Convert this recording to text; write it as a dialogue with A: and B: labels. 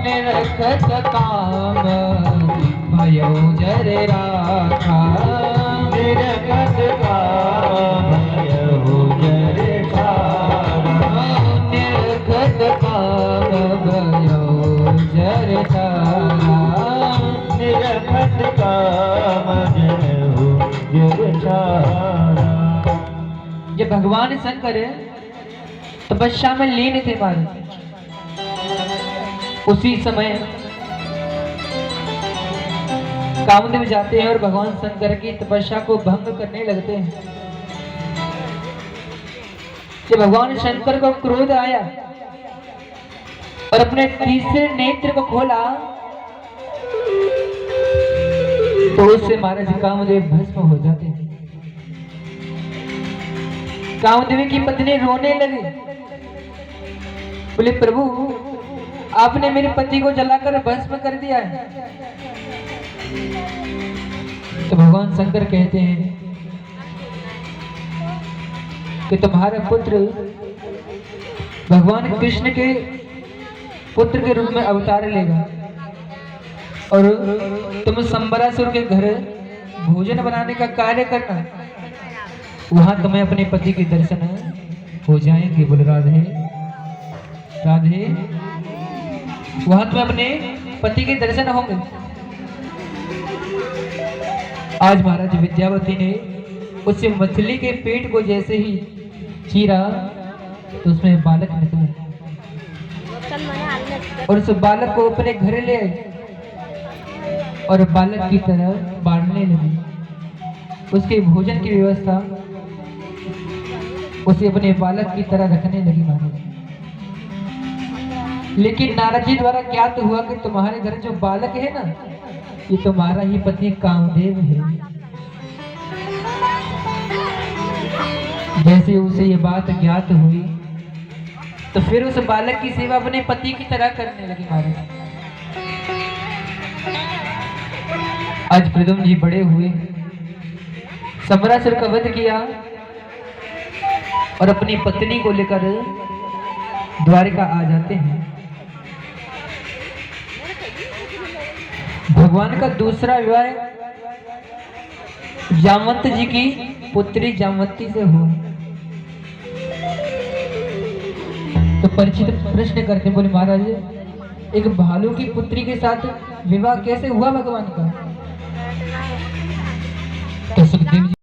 A: निरखत काम भयो जर राखा,
B: निरखत काम भयो जर राखा,
A: निरखत काम भयो जर तारा,
B: निरखत काम भयो जर तारा।
A: ये भगवान शंकर तपस्या में लीन थे महाराज। उसी समय कामदेव जाते हैं और भगवान शंकर की तपस्या को भंग करने लगते हैं। जब भगवान शंकर को क्रोध आया और अपने तीसरे नेत्र को खोला तो उससे महाराज कामदेव भस्म हो जाते हैं। कामदेव की पत्नी रोने लगी, बोले प्रभु आपने मेरे पति को जलाकर भस्म कर दिया है। तो भगवान शंकर कहते हैं कि तुम्हारा पुत्र भगवान कृष्ण के पुत्र के रूप में अवतार लेगा और तुम संबरासुर के घर भोजन बनाने का कार्य करना, वहां तुम्हें अपने पति के दर्शन हो जाएंगे। बोल राधे राधे, वहां तुम्हें अपने पति के दर्शन होंगे। आज महाराज विद्यावती ने उस मछली के पेट को जैसे ही चीरा तो उसमें बालक निकला और उस बालक को अपने घर ले आए और बालक की तरह बांटने लगी। उसके भोजन की व्यवस्था उसे अपने बालक की तरह रखने लगी महाराज। लेकिन नारद जी द्वारा ज्ञात हुआ कि तुम्हारे घर जो बालक है ना, ये तुम्हारा ही पति कामदेव है। जैसे उसे ये बात ज्ञात हुई तो फिर उस बालक की सेवा अपने पति की तरह करने लगी महाराज। आज प्रद्युम्न जी बड़े हुए, संबरासुर का वध किया और अपनी पत्नी को लेकर द्वारिका आ जाते हैं। भगवान का दूसरा विवाह जामवंत जी की पुत्री जामवती से हुआ। तो परीक्षित प्रश्न करते, बोले महाराज एक भालू की पुत्री के साथ विवाह कैसे हुआ भगवान का? तो सुखदेव जी